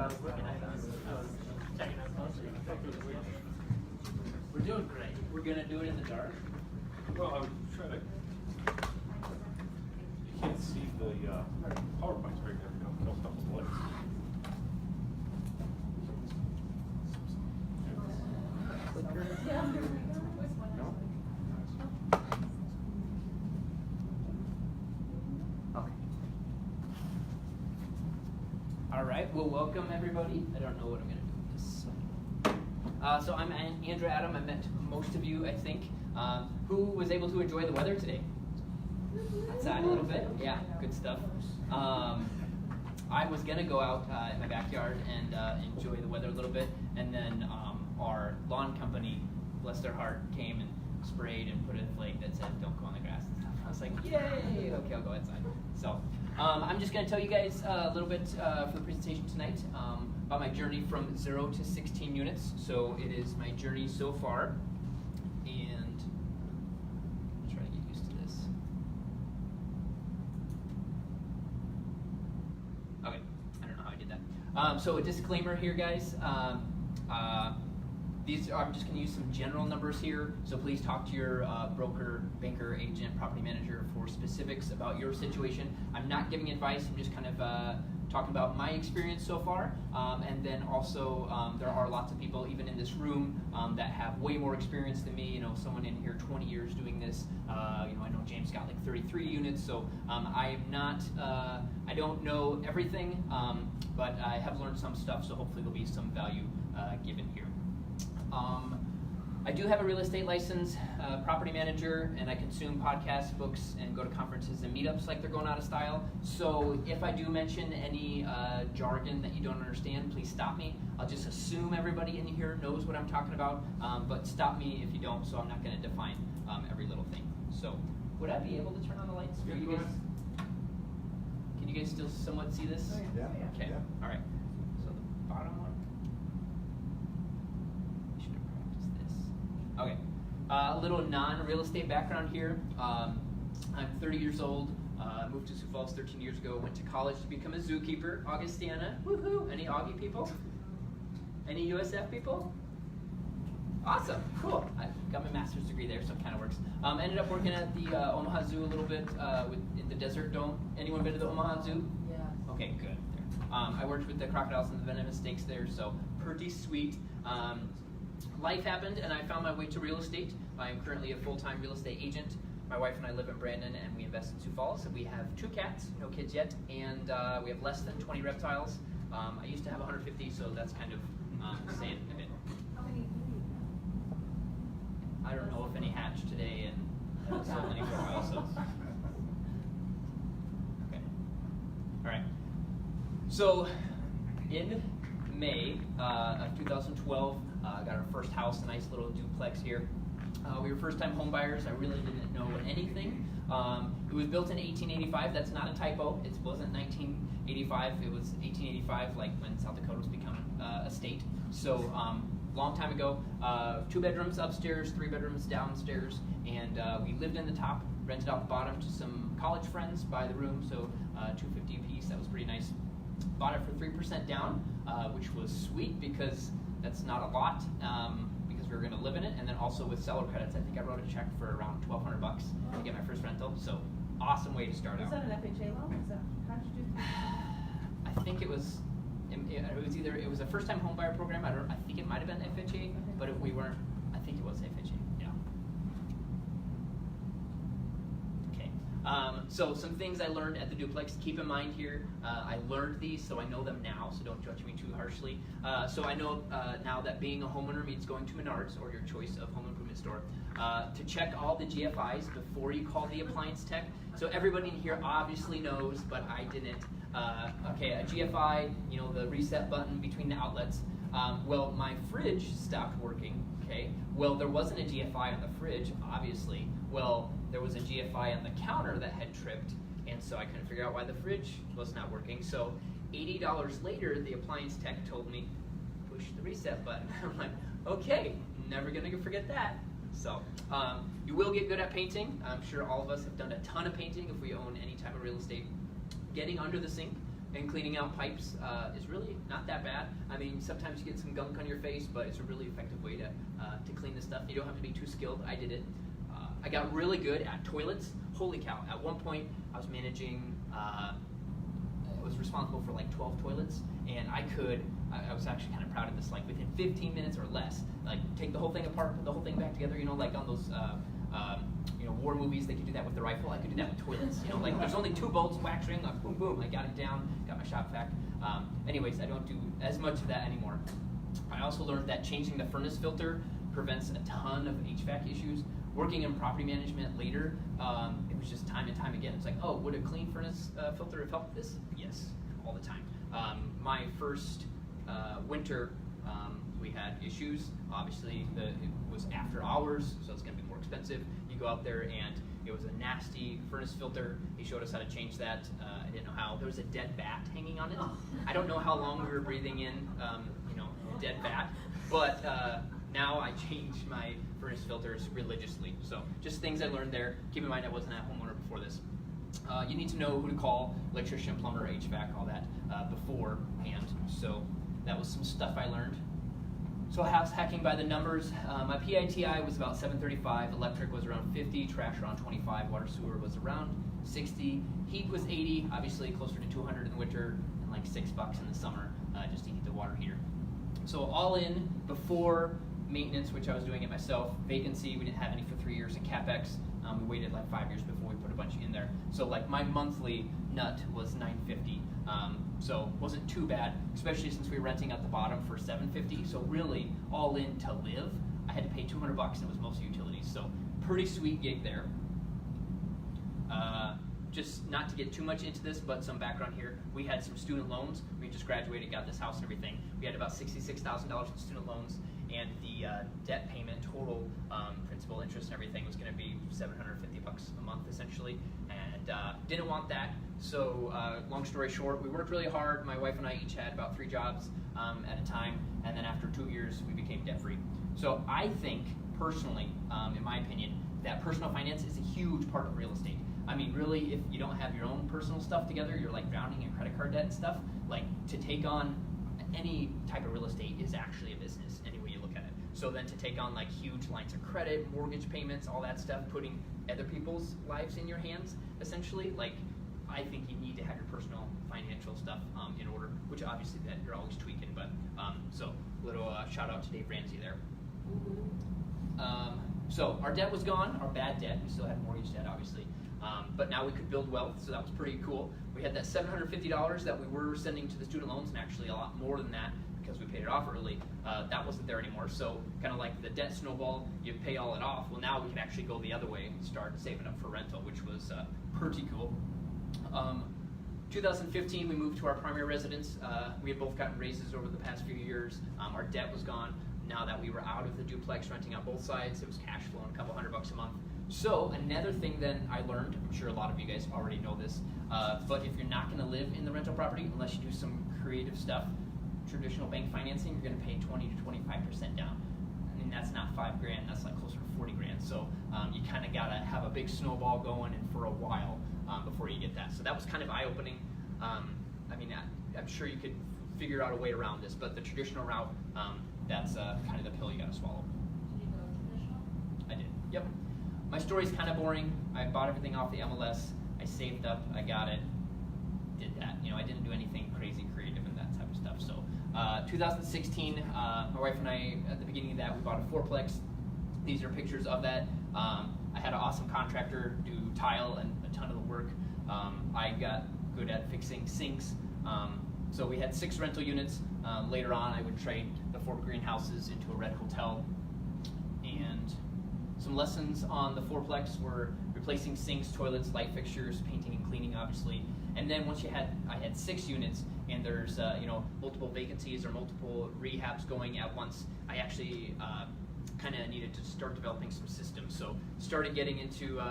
I was looking at us. I was checking out closer. We're doing great. We're gonna do it in the dark. Well, I was trying to. You can't see the PowerPoints right there. You don't count the lights. No? Okay. All right. Well, welcome everybody. I don't know what I'm gonna do with this. So I'm Andrew Adam. I met most of you, I think. Who was able to enjoy the weather today? Outside a little bit? Yeah, good stuff. I was going to go out in my backyard and enjoy the weather a little bit, and then our lawn company, bless their heart, came and sprayed and put a flag that said, "Don't go on the grass." And stuff. I was like, yay! Okay, I'll go outside. So I'm just going to tell you guys a little bit for the presentation tonight about my journey from 0 to 16 units. So it is my journey so far, and I'm trying to get used to this. Okay, I don't know how I did that. So a disclaimer here, guys. I'm just going to use some general numbers here, so please talk to your broker, banker, agent, property manager for specifics about your situation. I'm not giving advice, I'm just kind of talking about my experience so far, and then also there are lots of people, even in this room, that have way more experience than me. You know, someone in here 20 years doing this. You know, I know James got like 33 units, so I don't know everything, but I have learned some stuff, so hopefully there'll be some value given here. I do have a real estate license, property manager, and I consume podcasts, books, and go to conferences and meetups like they're going out of style. So if I do mention any jargon that you don't understand, please stop me. I'll just assume everybody in here knows what I'm talking about, but stop me if you don't, so I'm not going to define every little thing. So would I be able to turn on the lights? Yeah, you go guys, ahead. can you guys still somewhat see this? Yeah. Okay, Yeah. all right. So the bottom one. Should have practiced this. Okay, a little non-real estate background here. I'm 30 years old, moved to Sioux Falls 13 years ago, went to college to become a zookeeper, Augustana, woohoo! Any Augie people? Any USF people? Awesome, cool. I got my master's degree there, so it kind of works. Ended up working at the Omaha Zoo a little bit in the Desert Dome. Anyone been to the Omaha Zoo? Yeah. Okay, good. I worked with the crocodiles and the venomous snakes there, so pretty sweet. Life happened, and I found my way to real estate. I'm currently a full-time real estate agent. My wife and I live in Brandon, and we invest in Sioux Falls. We have 2 cats, no kids yet, and we have less than 20 reptiles. I used to have 150, so that's kind of saying a bit. How many do you have? I don't know if any hatched today, and so many for a while, so. Okay. All right. So, in May of 2012, got our first house, a nice little duplex here. We were first-time home buyers. I really didn't know anything. It was built in 1885. That's not a typo. It wasn't 1985. It was 1885, like when South Dakota was becoming a state. So, long time ago. 2 bedrooms upstairs, 3 bedrooms downstairs, and we lived in the top, rented out the bottom to some college friends by the room, so $250 a piece. That was pretty nice. Bought it for 3% down, which was sweet because that's not a lot, because we were going to live in it, and then also with seller credits, I think I wrote a check for around $1,200 to get my first rental. So awesome way to start out. Was that an FHA loan? Is that, how did you do that? I think it was a first-time home buyer program. I think it might have been FHA, but if we weren't, I think it was FHA. Yeah. Okay. So some things I learned at the duplex. Keep in mind here, I learned these, so I know them now. So don't judge me too harshly. So I know now that being a homeowner means going to Menards or your choice of home improvement store to check all the GFIs before you call the appliance tech. So everybody in here obviously knows, but I didn't. Okay, a GFI, you know, the reset button between the outlets. Well, my fridge stopped working, okay? Well, there wasn't a GFI on the fridge, obviously. Well, there was a GFI on the counter that had tripped, and so I couldn't figure out why the fridge was not working. So $80 later, the appliance tech told me, push the reset button. I'm like, okay, never gonna forget that. So, you will get good at painting. I'm sure all of us have done a ton of painting if we own any type of real estate. Getting under the sink, And cleaning out pipes is really not that bad. I mean, sometimes you get some gunk on your face, but it's a really effective way to clean this stuff. You don't have to be too skilled. I did it. I got really good at toilets. Holy cow. At one point, I was managing, I was responsible for like 12 toilets, and I was actually kind of proud of this, like within 15 minutes or less, like take the whole thing apart, put the whole thing back together, like on those, war movies, they could do that with the rifle. I could do that with toilets. Like there's only 2 bolts, wax ring, like boom, boom, I got it down, got my shop vac. Anyways, I don't do as much of that anymore. I also learned that changing the furnace filter prevents a ton of HVAC issues. Working in property management later, it was just time and time again. It's like, oh, would a clean furnace filter have helped this? Yes, all the time. My first winter, we had issues. Obviously, it was after hours, so it's going to be more expensive. You go out there, and it was a nasty furnace filter. He showed us how to change that. I didn't know how. There was a dead bat hanging on it. I don't know how long we were breathing in, a dead bat, but now I change my furnace filters religiously. So just things I learned there. Keep in mind I wasn't a homeowner before this. You need to know who to call, electrician, plumber, HVAC, all that beforehand. So that was some stuff I learned. So house hacking by the numbers. My PITI was about 735, electric was around 50, trash around 25, water sewer was around 60, heat was 80, obviously closer to 200 in the winter, and like $6 in the summer just to heat the water heater. So all in, before maintenance, which I was doing it myself, vacancy, we didn't have any for 3 years, and CapEx, we waited like 5 years before we put a bunch in there. So like my monthly nut was $950. So wasn't too bad, especially since we were renting at the bottom for $750. So really, all in to live, I had to pay $200, and it was mostly utilities. So pretty sweet gig there. Just not to get too much into this, but some background here. We had some student loans. We just graduated, got this house and everything. We had about $66,000 in student loans, and the debt payment total, principal, interest, and everything was going to be $750 a month essentially, and didn't want that. So long story short, we worked really hard. My wife and I each had about 3 jobs at a time, and then after 2 years, we became debt free. So I think personally, in my opinion, that personal finance is a huge part of real estate. I mean, really, if you don't have your own personal stuff together, you're like drowning in credit card debt and stuff. Like, to take on any type of real estate is actually a business, any way you look at it. So then to take on like huge lines of credit, mortgage payments, all that stuff, putting other people's lives in your hands, essentially, like, I think you need to have your personal financial stuff in order, which obviously that you're always tweaking, but so little shout out to Dave Ramsey there. So our debt was gone, our bad debt. We still had mortgage debt, obviously. But now we could build wealth, so that was pretty cool. We had that $750 that we were sending to the student loans, and actually a lot more than that because we paid it off early. That wasn't there anymore. So kind of like the debt snowball, you pay all it off. Well, now we can actually go the other way and start saving up for rental, which was pretty cool. 2015, we moved to our primary residence. We had both gotten raises over the past few years. Our debt was gone. Now that we were out of the duplex, renting out both sides, it was cash flowing a couple $100 a month. So another thing then I learned, I'm sure a lot of you guys already know this, but if you're not going to live in the rental property unless you do some creative stuff, traditional bank financing, you're going to pay 20 to 25% down. I mean, that's not $5 grand, that's like closer to 40 grand. So you kind of got to have a big snowball going and for a while before you get that. So that was kind of eye-opening. I mean, I'm sure you could figure out a way around this, but the traditional route, that's kind of the pill you got to swallow. Did you go traditional? I did, yep. My story's kind of boring. I bought everything off the MLS. I saved up. I got it. Did that. I didn't do anything crazy creative and that type of stuff. So 2016, my wife and I, at the beginning of that, we bought a 4-plex. These are pictures of that. I had an awesome contractor do tile and a ton of the work. I got good at fixing sinks. So we had 6 rental units. Later on, I would trade the 4 greenhouses into a red hotel. And some lessons on the 4-plex were replacing sinks, toilets, light fixtures, painting and cleaning, obviously. And then once I had 6 units, and there's multiple vacancies or multiple rehabs going at once, I actually kind of needed to start developing some systems. So started getting into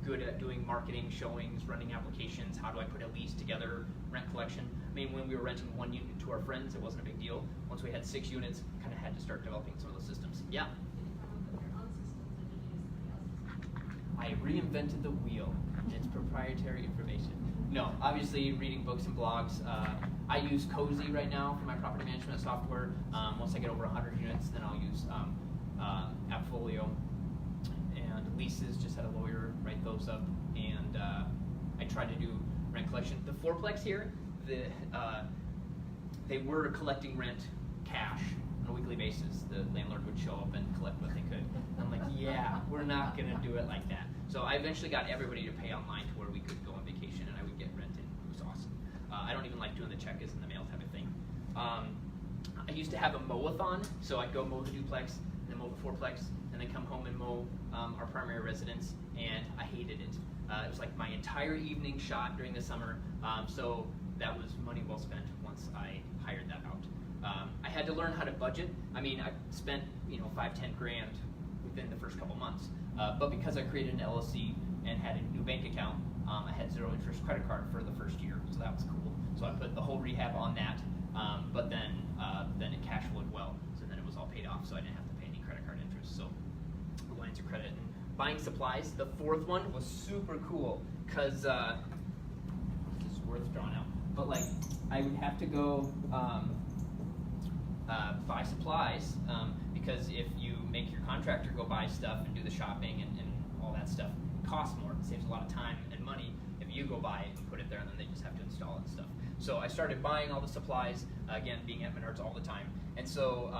good at doing marketing, showings, running applications. How do I put a lease together, rent collection? I mean, when we were renting 1 unit to our friends, it wasn't a big deal. Once we had 6 units, kind of had to start developing some of those systems. Yeah. I reinvented the wheel. It's proprietary information. No, obviously reading books and blogs. I use Cozy right now for my property management software. Once I get over 100 units, then I'll use Appfolio. And leases, just had a lawyer write those up. And I try to do rent collection. The fourplex here, they were collecting rent cash on a weekly basis. The landlord would show up and collect what they could. I'm like, yeah, we're not gonna do it like that. So I eventually got everybody to pay online to where we could go on vacation and I would get rent in. It was awesome. I don't even like doing the check is in the mail type of thing. I used to have a mow-a-thon, so I'd go mow the duplex, and then mow the fourplex, and then come home and mow our primary residence, and I hated it. It was like my entire evening shot during the summer, so that was money well spent once I hired that out. I had to learn how to budget. I mean, I spent, $5-10 grand within the first couple months, but because I created an LLC and had a new bank account, I had 0 interest credit card for the first year, so that was cool. So I put the whole rehab on that, but then it cash flowed well, so then it was all paid off, so I didn't have to pay any credit card interest. So lines of credit and buying supplies. The fourth one was super cool because it's worth drawing out. But like, I would have to go buy supplies because if you make your contractor go buy stuff and do the shopping and all that stuff, it costs more. It saves a lot of time and money if you go buy it and put it there, and then they just have to install it and stuff. So I started buying all the supplies, again, being at Menards all the time. And so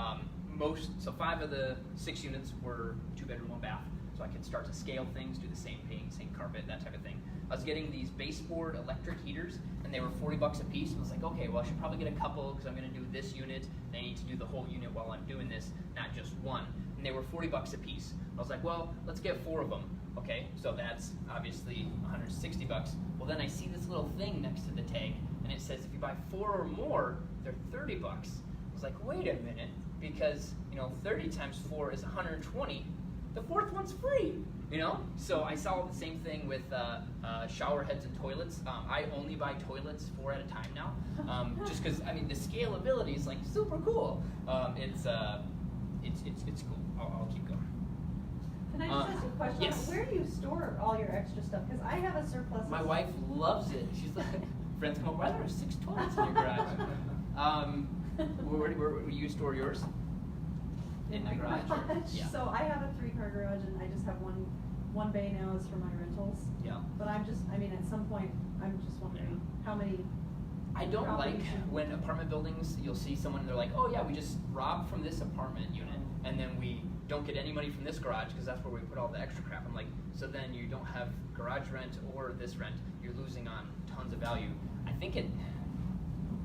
5 of the 6 units were 2-bedroom, 1-bath. So I could start to scale things, do the same paint, same carpet, that type of thing. I was getting these baseboard electric heaters, and they were $40 a piece. And I was like, okay, well, I should probably get a couple because I'm going to do this unit. And I need to do the whole unit while I'm doing this, not just one. And they were $40 a piece. I was like, well, let's get 4 of them. Okay, so that's obviously $160. Well, then I see this little thing next to the tag, and it says if you buy 4 or more, they're $30. I was like, wait a minute, because 30 times 4 is 120. The 4th one's free, So I saw the same thing with shower heads and toilets. I only buy toilets 4 at a time now, just because the scalability is like super cool. It's cool. I'll keep going. Can I just ask you a question? Yes. Where do you store all your extra stuff? Because I have a surplus. My wife loves it. She's like, friends come up, why are there 6 toilets in your garage? Where do you store yours? In the garage? Yeah. So I have a 3-car garage, and I just have one bay now is for my rentals. Yeah. But at some point, I'm just wondering how many. I don't like properties when apartment buildings, you'll see someone and they're like, oh yeah, we just robbed from this apartment unit, and then we don't get any money from this garage because that's where we put all the extra crap. I'm like, so then you don't have garage rent or this rent. You're losing on tons of value.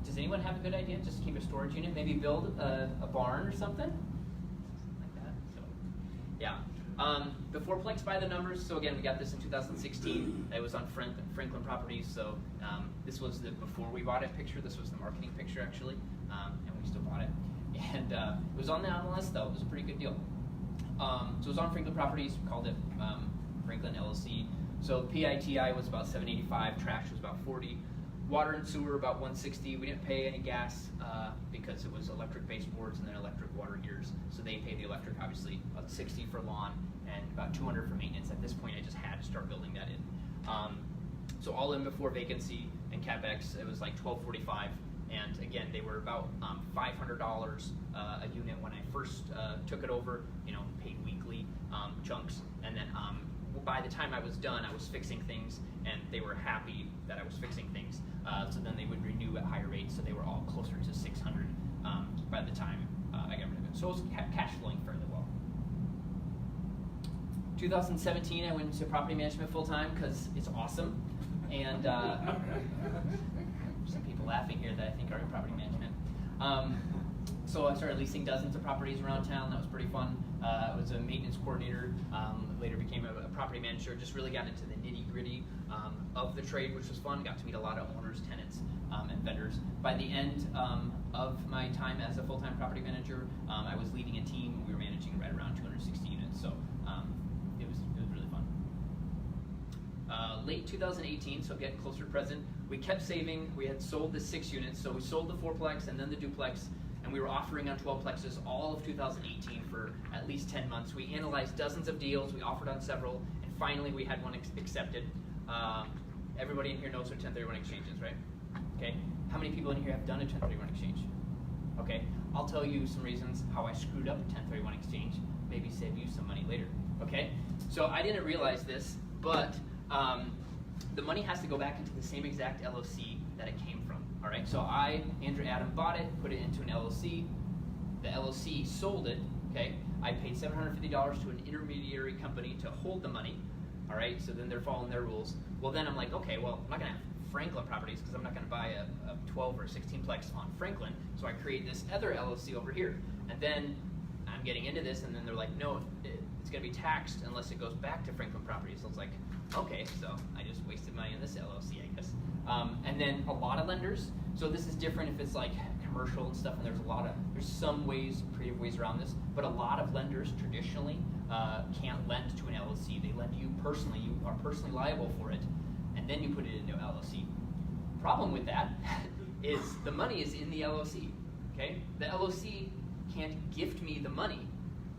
Does anyone have a good idea? Just keep a storage unit, maybe build a barn or something? Like that. So, yeah. The fourplex by the numbers. So again, we got this in 2016. It was on Franklin Properties. So this was the before we bought it picture. This was the marketing picture actually, and we still bought it. And it was on the MLS though. It was a pretty good deal. So it was on Franklin Properties. We called it Franklin LLC. So PITI was about $785. Trash was about $40. Water and sewer about $160. We didn't pay any gas because it was electric baseboards and then electric water heaters. So they pay the electric, obviously, about $60 for lawn and about $200 for maintenance. At this point, I just had to start building that in. So all in before vacancy and CapEx, it was like $1,245. And again, they were about $500 a unit when I first took it over. Paid weekly chunks, and then by the time I was done, I was fixing things, and they were happy that I was fixing things. So then they would renew at higher rates, so they were all closer to $600 by the time I got rid of it. So it was cash flowing fairly well. 2017, I went into property management full time because it's awesome, and some people laughing here that I think are in property management. So I started leasing dozens of properties around town. That was pretty fun. I was a maintenance coordinator, later became a property manager, just really got into the nitty-gritty of the trade, which was fun. Got to meet a lot of owners, tenants, and vendors. By the end of my time as a full-time property manager, I was leading a team. We were managing right around 260 units, so it was really fun. Late 2018, so getting closer to present, we kept saving. We had sold the 6 units, so we sold the fourplex and then the duplex, and we were offering on 12plexes all of 2018 for at least 10 months. We analyzed dozens of deals, we offered on several, and finally we had one accepted. everybody in here knows what 1031 exchange is, right? Okay. How many people in here have done a 1031 exchange? Okay. I'll tell you some reasons how I screwed up a 1031 exchange. Maybe save you some money later. Okay. So I didn't realize this, but the money has to go back into the same exact LLC that it came from. All right. So Andrew Adam, bought it, put it into an LLC. The LLC sold it. Okay. I paid $750 to an intermediary company to hold the money. All right. So then they're following their rules. Well, then I'm like, okay, well, I'm not gonna have Franklin properties because I'm not gonna buy a 12 or 16-plex on Franklin. So I create this other LLC over here, and then I'm getting into this, and then they're like, no, it's gonna be taxed unless it goes back to Franklin properties. So it's like, okay, so I just wasted money in this LLC, I guess. And then a lot of lenders. So this is different if it's like commercial and stuff, and there's some ways, creative ways around this, but a lot of lenders traditionally can't lend to an LLC. They lend you personally. You are personally liable for it, and then you put it into LLC. Problem with that is the money is in the LLC. Okay, the LLC can't gift me the money,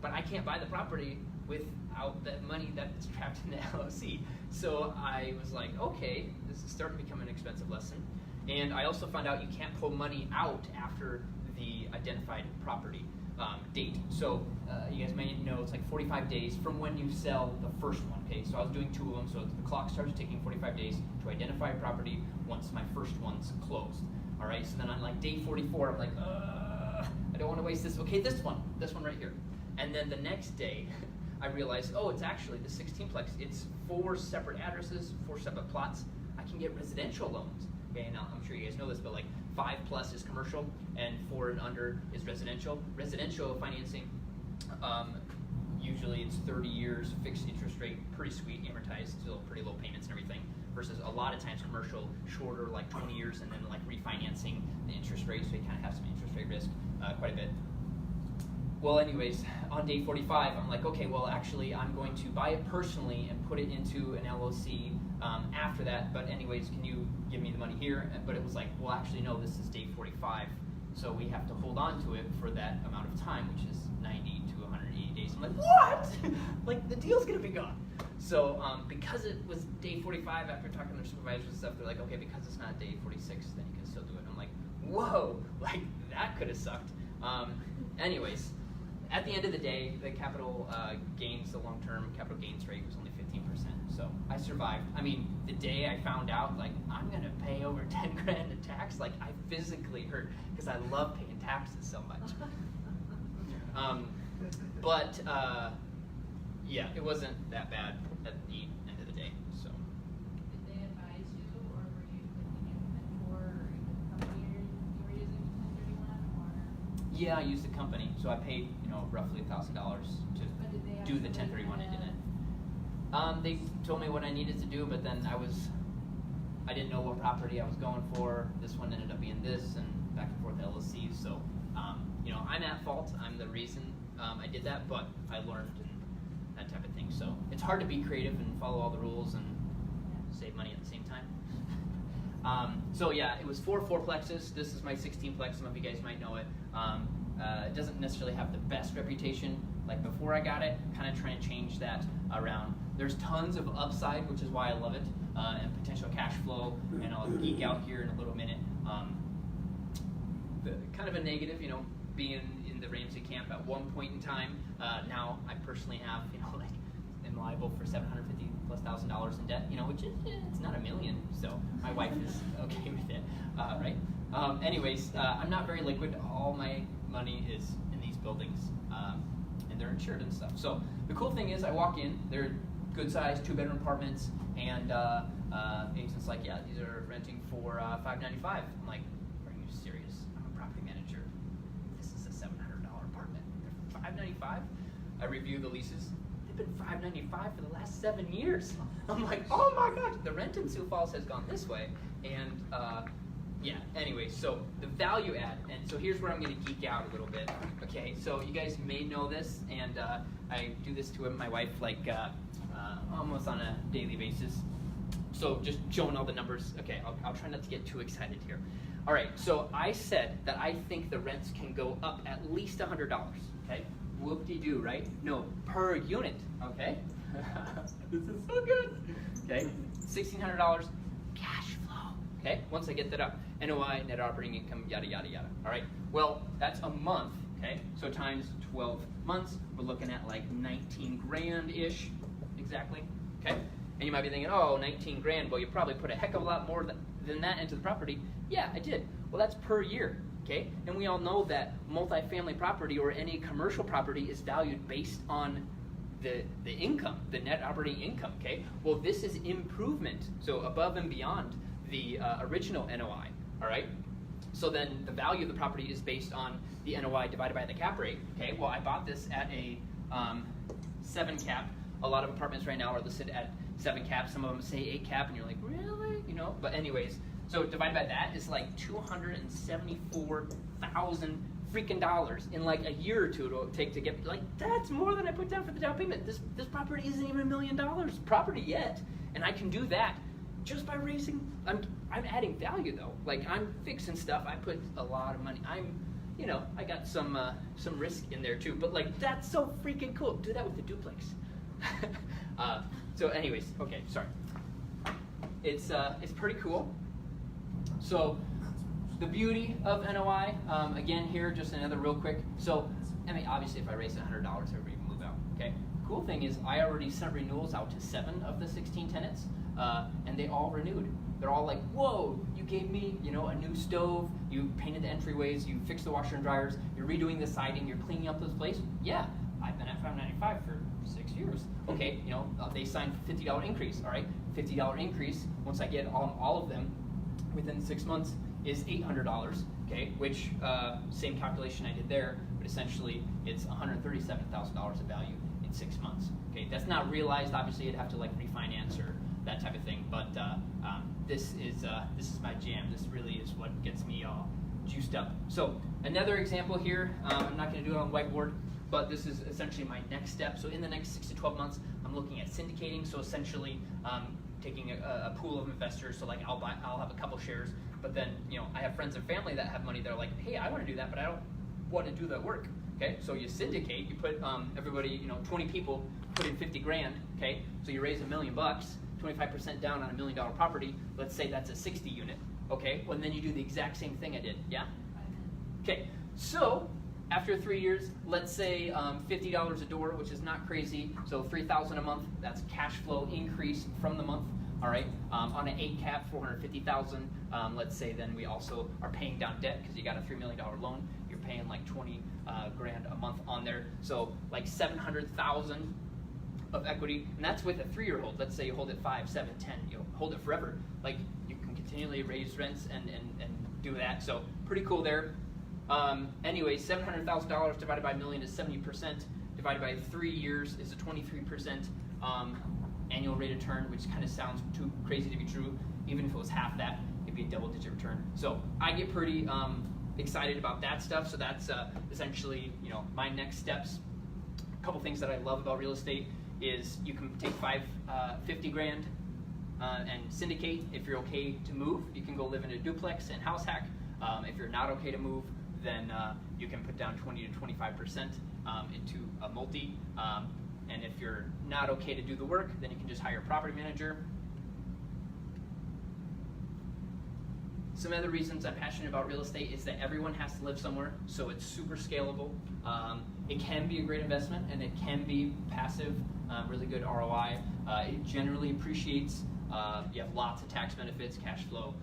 but I can't buy the property without that money that's trapped in the LLC. So I was like, okay, this is starting to become an expensive lesson. And I also found out you can't pull money out after the identified property date. So you guys may know it's like 45 days from when you sell the first one. Okay, so I was doing 2 of them, so the clock starts ticking 45 days to identify a property once my first one's closed. All right, so then on like day 44, I'm like, I don't want to waste this. Okay, this one right here. And then the next day, I realized, oh, it's actually the 16-plex. It's 4 separate addresses, 4 separate plots. I can get residential loans. Okay, now I'm sure you guys know this, but like 5+ is commercial and 4 and under is residential. Residential financing, usually it's 30 years, fixed interest rate, pretty sweet, amortized, still pretty low payments and everything. Versus a lot of times commercial, shorter, like 20 years, and then like refinancing the interest rate, so you kind of have some interest rate risk quite a bit. Well, anyways, on day 45, I'm like, okay, well, actually, I'm going to buy it personally and put it into an LLC after that. But anyways, can you give me the money here? But it was like, well, actually, no, this is day 45. So we have to hold on to it for that amount of time, which is 90 to 180 days. I'm like, what? Like, the deal's going to be gone. So because it was day 45, after talking to their supervisors and stuff, they're like, okay, because it's not day 46, then you can still do it. And I'm like, whoa, like, that could have sucked. Anyways. At the end of the day, the capital gains, the long-term capital gains rate was only 15%. So I survived. I mean, the day I found out, like, I'm going to pay over 10 grand in tax, like, I physically hurt because I love paying taxes so much. Yeah, it wasn't that bad at the end of the day. So. Did they advise you, or were you looking at a mentor, or the company you were using 1031, or? Yeah, I used the company, so I paid, roughly $1,000 to do the 1031 and didn't. They told me what I needed to do, but then I didn't know what property I was going for. This one ended up being this, and back and forth LLCs. So, I'm at fault. I'm the reason I did that, but I learned and that type of thing. So it's hard to be creative and follow all the rules and save money at the same time. So yeah, it was 4 4-plexes. This is my 16-plex. Some of you guys might know it. It doesn't necessarily have the best reputation like before I got it. Kind of trying to change that around. There's tons of upside, which is why I love it, and potential cash flow, and I'll geek out here in a little minute. Kind of a negative, being in the Ramsey camp at one point in time. Now I personally have, am liable for $750,000+ in debt, which is, it's not $1 million, so my wife is okay with it, right? Anyways, I'm not very liquid. All my money is in these buildings, and they're insured and stuff. So the cool thing is I walk in, they're good-sized 2-bedroom apartments, and agents like, yeah, these are renting for $595. I'm like, are you serious? I'm a property manager. This is a $700 apartment. They're $595. I review the leases. They've been $595 for the last 7 years. I'm like, oh my gosh, the rent in Sioux Falls has gone this way, and yeah, anyway, so the value add, and so here's where I'm going to geek out a little bit. Okay, so you guys may know this, and I do this to my wife like almost on a daily basis. So just showing all the numbers. Okay, I'll try not to get too excited here. All right, so I said that I think the rents can go up at least $100. Okay, whoop-de-doo, right? No, per unit. Okay, this is so good. Okay, $1,600. cash flow. Okay, once I get that up, NOI, net operating income, yada, yada, yada. All right, well, that's a month, okay? So times 12 months, we're looking at like 19 grand-ish, exactly, okay? And you might be thinking, oh, 19 grand, well, you probably put a heck of a lot more than that into the property. Yeah, I did. Well, that's per year, okay? And we all know that multifamily property or any commercial property is valued based on the income, the net operating income, okay? Well, this is improvement, so above and beyond the original NOI, all right? So then the value of the property is based on the NOI divided by the cap rate, okay? Well, I bought this at a 7 cap. A lot of apartments right now are listed at 7 cap. Some of them say 8 cap, and you're like, really? You know, but anyways, so divided by that is like $274,000 freaking dollars in like a year or two it'll take to get, like, that's more than I put down for the down payment. This property isn't even $1 million property yet, and I can do that just by raising. I'm adding value though. Like, I'm fixing stuff. I put a lot of money. You know, I got some risk in there too. But like, that's so freaking cool. Do that with the duplex. So anyways, okay, sorry. It's pretty cool. So the beauty of NOI, again here, just another real quick. So, I mean, obviously if I raise $100, everybody can move out, okay? Cool thing is I already sent renewals out to 7 of the 16 tenants, and they all renewed. They're all like, whoa, you gave me, you know, a new stove, you painted the entryways, you fixed the washer and dryers, you're redoing the siding, you're cleaning up this place. Yeah, I've been at $595 for 6 years. Okay, you know, they signed a $50 increase, all right? $50 increase, once I get all of them, within 6 months, is $800, okay, which same calculation I did there, but essentially it's $137,000 of value in 6 months. Okay, that's not realized. Obviously, you'd have to like refinance or that type of thing. But this is my jam. This really is what gets me all juiced up. So another example here. I'm not going to do it on whiteboard, but this is essentially my next step. So in the next 6 to 12 months, I'm looking at syndicating. So essentially, taking a pool of investors. So like I'll have a couple shares. But then, you know, I have friends and family that have money that are like, hey, I want to do that, but I don't want to do that work. Okay, so you syndicate, you put everybody, you know, 20 people put in 50 grand, okay? So you raise $1 million, 25% down on $1 million property. Let's say that's a 60 unit, okay? Well, and then you do the exact same thing I did, yeah? Okay, so after 3 years, let's say $50 a door, which is not crazy. So $3,000 a month, that's cash flow increase from the month. All right, on an 8 cap, $450,000. Let's say then we also are paying down debt because you got a $3 million loan. You're paying like 20 grand a month on there. So like 700,000 of equity, and that's with a 3-year hold. Let's say you hold it 5, 7, 10. You hold it forever. Like you can continually raise rents and do that. So pretty cool there. Anyway, $700,000 divided by $1 million is 70%. Divided by 3 years is a 23%. Annual rate of return, which kind of sounds too crazy to be true. Even if it was half that, it'd be a double-digit return. So I get pretty excited about that stuff. So that's essentially, you know, my next steps. A couple things that I love about real estate is you can take 50 grand and syndicate. If you're okay to move, you can go live in a duplex and house hack. If you're not okay to move, then you can put down 20 to 25% into a multi. And if you're not okay to do the work, then you can just hire a property manager. Some other reasons I'm passionate about real estate is that everyone has to live somewhere, so it's super scalable. It can be a great investment, and it can be passive, really good ROI. It generally appreciates. You have lots of tax benefits, cash flow,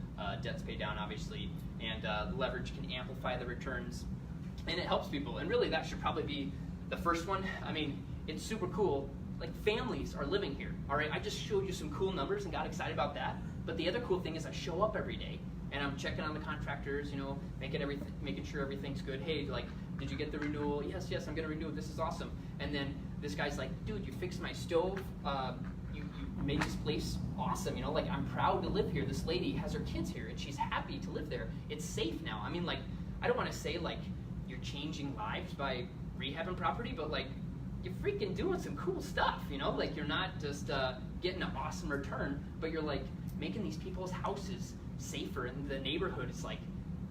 debts paid down, obviously, and leverage can amplify the returns, and it helps people. And really, that should probably be the first one. I mean, it's super cool. Like, families are living here, all right? I just showed you some cool numbers and got excited about that. But the other cool thing is I show up every day, and I'm checking on the contractors, you know, making sure everything's good. Hey, like, did you get the renewal? Yes, I'm gonna renew it. This is awesome. And then this guy's like, dude, you fixed my stove. You made this place awesome. You know, like, I'm proud to live here. This lady has her kids here, and she's happy to live there. It's safe now. I mean, like, I don't want to say like you're changing lives by rehabbing property, but like, you're freaking doing some cool stuff, you know? Like, you're not just getting an awesome return, but you're like making these people's houses safer, and the neighborhood is like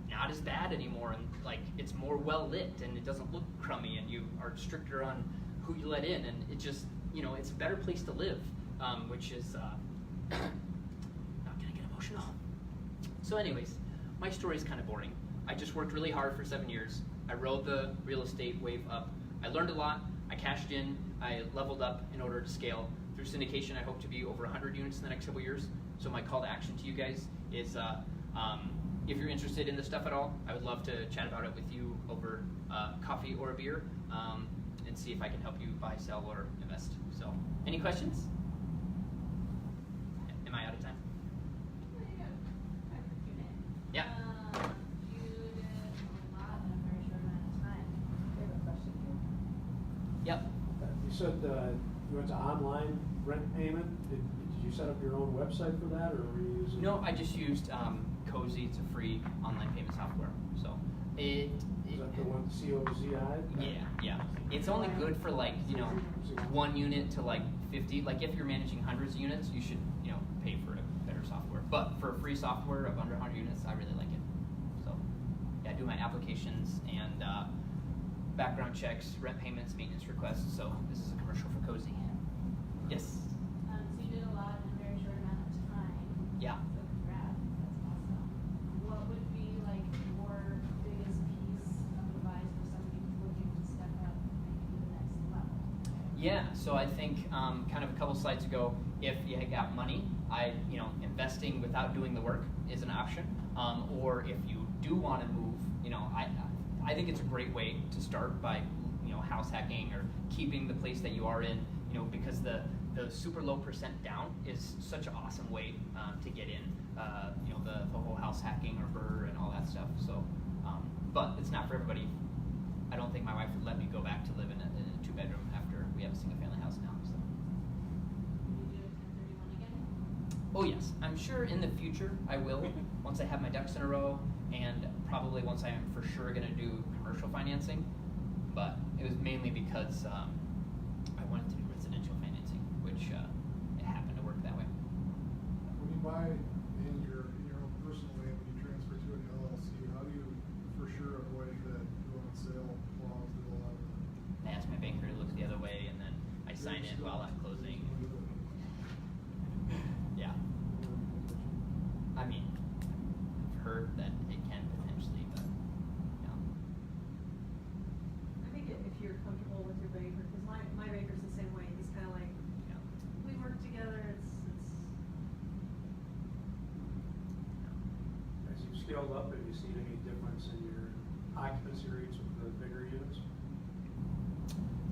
not as bad anymore, and like it's more well lit, and it doesn't look crummy, and you are stricter on who you let in, and it just, you know, it's a better place to live, which is not gonna get emotional. So anyways, my story is kind of boring. I just worked really hard for 7 years. I rode the real estate wave up. I learned a lot. I cashed in. I leveled up in order to scale. Through syndication, I hope to be over 100 units in the next couple years. So my call to action to you guys is if you're interested in this stuff at all, I would love to chat about it with you over coffee or a beer and see if I can help you buy, sell, or invest. So, any questions? Am I out of time? Well, you got time for Q&A. Yeah. You did a lot in a very short amount of time. I have a question here. Yep. You said you went to online rent payment. Did you set up your own website for that, or were you using? No, I just used Cozy. It's a free online payment software. So Is that the one, COZI? Yeah. It's only good for like 1 unit to like 50. Like if you're managing hundreds of units, you should pay for a better software. But for free software of under 100 units, I really like it. So yeah, I do my applications and background checks, rent payments, maintenance requests. So this is a commercial for Cozy. Yes. So you did a lot in a very short amount of time. Yeah. So congrats, that's awesome. What would be like your biggest piece of advice for somebody who's looking to step up maybe to the next level? Yeah, so I think kind of a couple slides ago, if you got money, investing without doing the work is an option. Or if you do want to move, I think it's a great way to start by house hacking or keeping the place that you are in, because the super low percent down is such an awesome way to get in, the whole house hacking or BRRRR and all that stuff. So, but it's not for everybody. I don't think my wife would let me go back to live in a 2-bedroom after we have a single family house now. So. Would you do a 1031 again? Oh yes, I'm sure in the future I will, once I have my ducks in a row, and probably once I am for sure going to do commercial financing. But it was mainly because I wanted to do residential financing, which it happened to work that way. When you buy in your own personal name, when you transfer to an LLC, how do you for sure avoid that go on sale clause that will allow I asked my banker to look the other way, and then I sign it while I'm closing. Yeah, I mean, I've heard that it can potentially, but yeah. I think if you're comfortable with your banker, because my banker's the same way. He's kind of like, Yeah. we work together. It's As you've scaled up, have you seen any difference in your occupancy rates with the bigger units?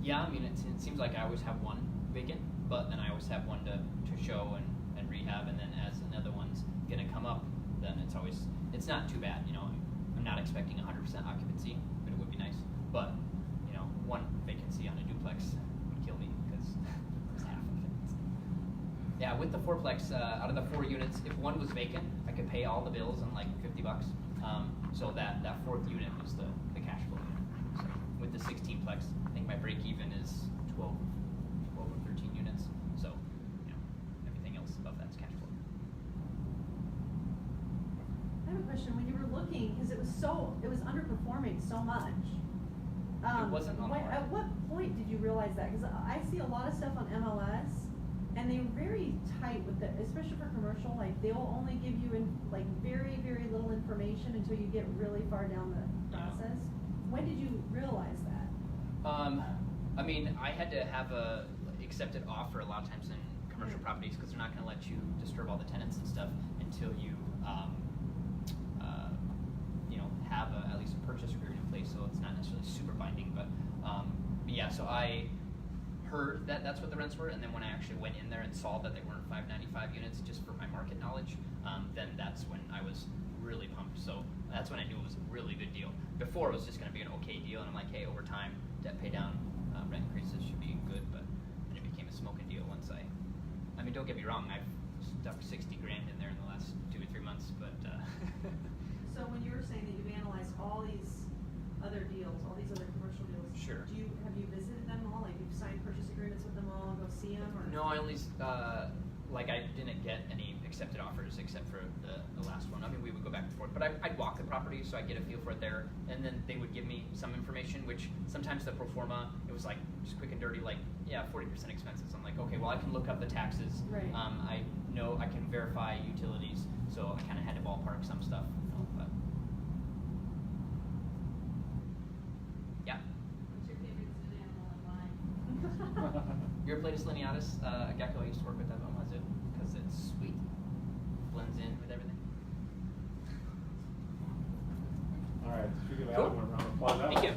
Yeah, I mean, it seems like I always have one vacant, but then I always have one to show and rehab, and then as another one's gonna come up, then it's not too bad, I'm not expecting 100% occupancy, but it would be nice. But, one vacancy on a duplex would kill me, because it's half of it. Yeah, with the fourplex, out of the 4 units, if one was vacant, I could pay all the bills in like $50. So that 4th unit was the cash flow unit. So with the 16plex, I think my break even is 12 or 13 units. So, everything else above that's cash flow. I have a question. When you were looking, because it was underperforming so much. It wasn't on the market. At what point did you realize that? Because I see a lot of stuff on MLS, and they're very tight with it, especially for commercial. Like they'll only give you very, very little information until you get really far down the process. When did you realize that? I mean, I had to have a accepted offer a lot of times in commercial properties, because they're not going to let you disturb all the tenants and stuff until you have at least a purchase agreement in place. So it's not necessarily super binding, but yeah. So I heard that that's what the rents were, and then when I actually went in there and saw that they weren't 595 units, just for my market knowledge, then that's when I was really pumped. So that's when I knew it was a really good deal. Before it was just going to be an okay deal, and I'm like, hey, over time, debt pay down, rent increases should be good. But then it became a smoking deal once I mean, don't get me wrong, I've stuck 60 grand in there in the last 2 or 3 months, but. So when you were saying that you've analyzed all these other deals, all these other commercial deals, Sure. Have you visited them all? Like you've signed purchase agreements with them all, go see them, or? No, I only I didn't get any accepted offers except for the last one. I mean, we would go back and forth, but I'd walk the property so I get a feel for it there, and then they would give me some information. information, which sometimes the pro forma, it was like just quick and dirty, like, yeah, 40% expenses. I'm like, okay, well, I can look up the taxes. Right. I know I can verify utilities, so I kind of had to ballpark some stuff. But yeah. What's your favorite zoo animal and why? You ever played a Sliniatus? A gecko, I used to work with that one, was it? Because it's sweet. Blends in with everything. All right, speaking of Cool. that, one round of applause. Thank you.